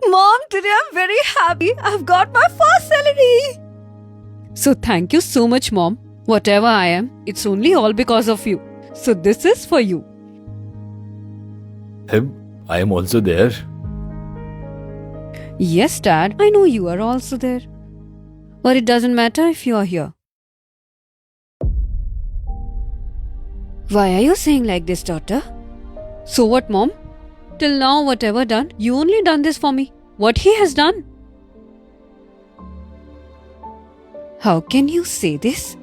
Mom, today I'm very happy. I've got my first salary. So thank you so much, Mom. Whatever I am, it's only all because of you. So this is for you. I am also there. Yes, Dad, I know you are also there. But it doesn't matter if you are here. Why are you saying like this, daughter? So what, Mom? Till now, whatever done, you only done this for me. What he has done? How can you say this?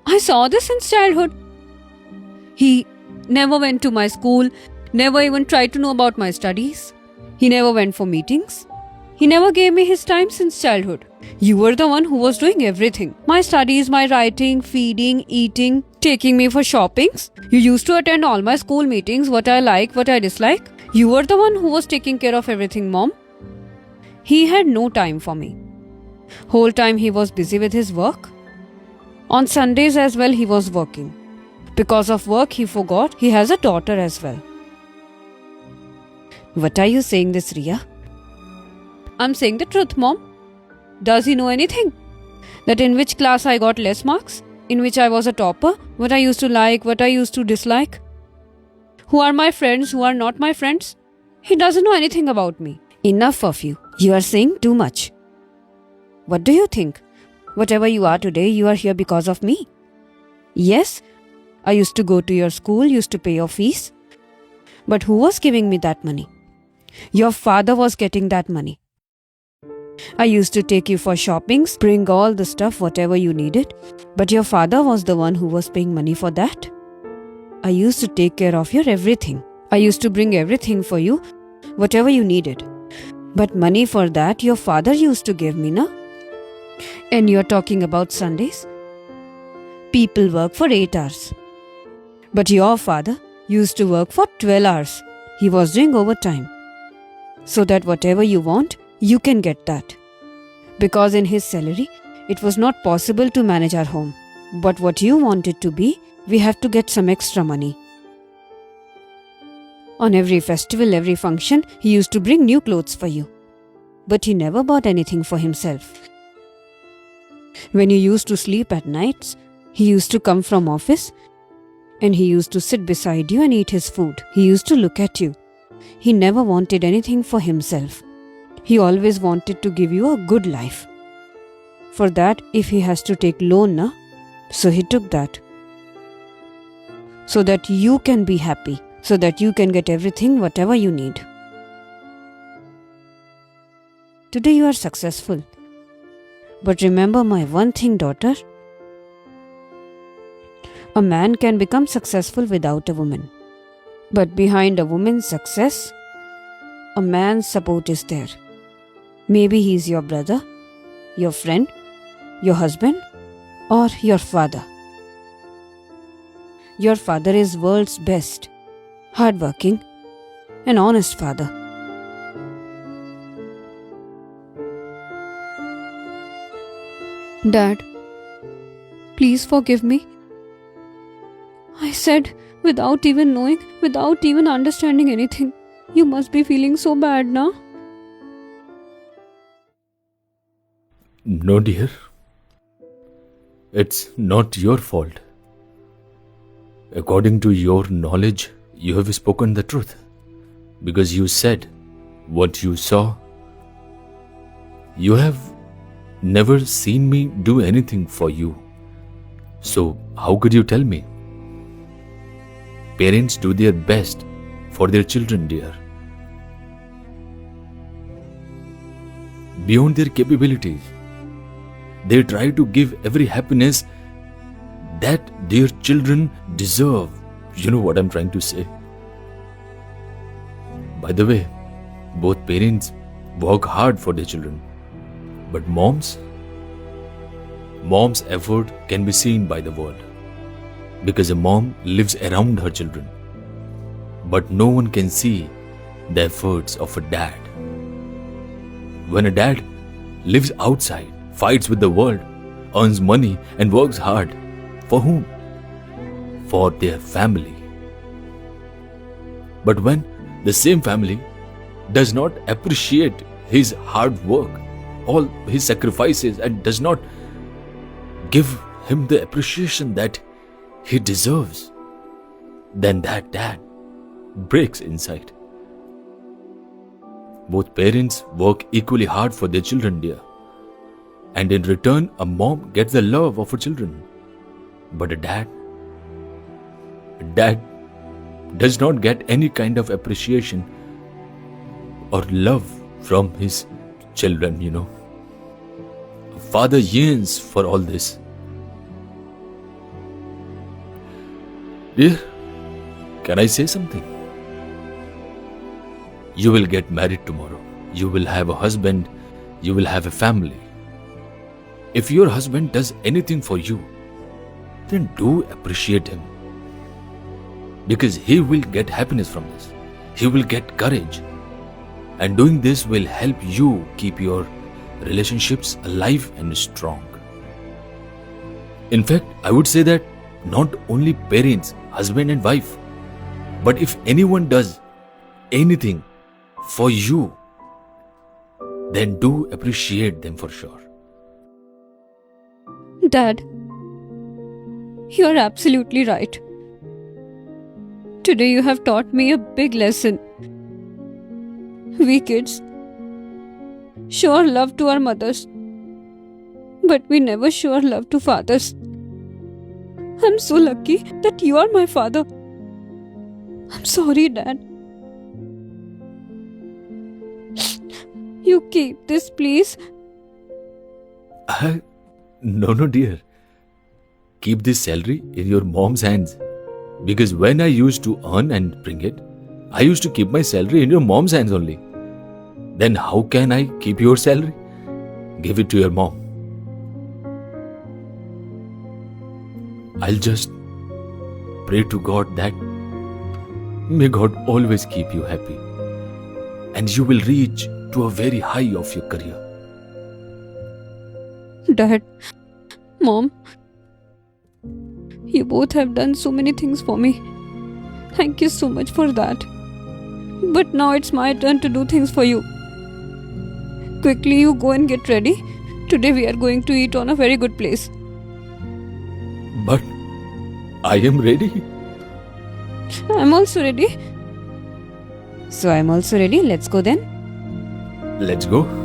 I saw this since childhood. He never went to my school, never even tried to know about my studies. He never went for meetings. He never gave me his time since childhood. You were the one who was doing everything. My studies, my writing, feeding, eating, taking me for shoppings. You used to attend all my school meetings, what I like, what I dislike. You were the one who was taking care of everything, Mom. He had no time for me. Whole time he was busy with his work. On Sundays as well he was working. Because of work he forgot he has a daughter as well. What are you saying this, Ria? I'm saying the truth, Mom. Does he know anything? That in which class I got less marks? In which I was a topper? What I used to like, what I used to dislike? Who are my friends, who are not my friends? He doesn't know anything about me. Enough of you. You are saying too much. What do you think? Whatever you are today, you are here because of me. Yes, I used to go to your school, used to pay your fees. But who was giving me that money? Your father was getting that money. I used to take you for shoppings, bring all the stuff, whatever you needed. But your father was the one who was paying money for that. I used to take care of your everything. I used to bring everything for you, whatever you needed. But money for that your father used to give me, na? And you're talking about Sundays? People work for 8 hours. But your father used to work for 12 hours. He was doing overtime. So that whatever you want, you can get that. Because in his salary, it was not possible to manage our home. But what you want it to be, we have to get some extra money. On every festival, every function, he used to bring new clothes for you. But he never bought anything for himself. When you used to sleep at nights, he used to come from office and he used to sit beside you and eat his food. He used to look at you. He never wanted anything for himself. He always wanted to give you a good life. For that, if he has to take loan, na, so he took that. So that you can be happy. So that you can get everything, whatever you need. Today you are successful. But remember my one thing, daughter. A man can become successful without a woman. But behind a woman's success, a man's support is there. Maybe he is your brother, your friend, your husband, or your father. Your father is world's best, hardworking, and honest father. Dad, please forgive me. I said without even knowing, without even understanding anything. You must be feeling so bad, na? No, dear. It's not your fault. According to your knowledge, you have spoken the truth. Because you said what you saw. You have never seen me do anything for you. So, how could you tell me? Parents do their best for their children, dear. Beyond their capabilities, they try to give every happiness that their children deserve. You know what I'm trying to say? By the way, both parents work hard for their children. But mom's effort can be seen by the world. Because a mom lives around her children. But no one can see the efforts of a dad. When a dad lives outside, fights with the world, earns money and works hard, for whom? For their family. But when the same family does not appreciate his hard work, all his sacrifices, and does not give him the appreciation that he deserves, then that dad breaks inside. Both parents work equally hard for their children, dear. And in return, a mom gets the love of her children. But a dad does not get any kind of appreciation or love from his children, A father yearns for all this. Dear, can I say something? You will get married tomorrow. You will have a husband. You will have a family. If your husband does anything for you, then do appreciate him. Because he will get happiness from this. He will get courage. And doing this will help you keep your relationships alive and strong. In fact, I would say that not only parents, husband and wife, but if anyone does anything for you, then do appreciate them for sure. Dad, you're absolutely right. Today you have taught me a big lesson. We kids show love to our mothers, but we never show love to fathers. I'm so lucky that you are my father. I'm sorry, Dad. You keep this, please. No, dear. Keep this salary in your mom's hands. Because when I used to earn and bring it, I used to keep my salary in your mom's hands only. Then how can I keep your salary? Give it to your mom. I'll just pray to God that may God always keep you happy and you will reach to a very high of your career. Dad, Mom, you both have done so many things for me. Thank you so much for that. But now it's my turn to do things for you. Quickly, you go and get ready. Today we are going to eat on a very good place. But I am ready. I'm also ready. So I'm also ready. Let's go then. Let's go.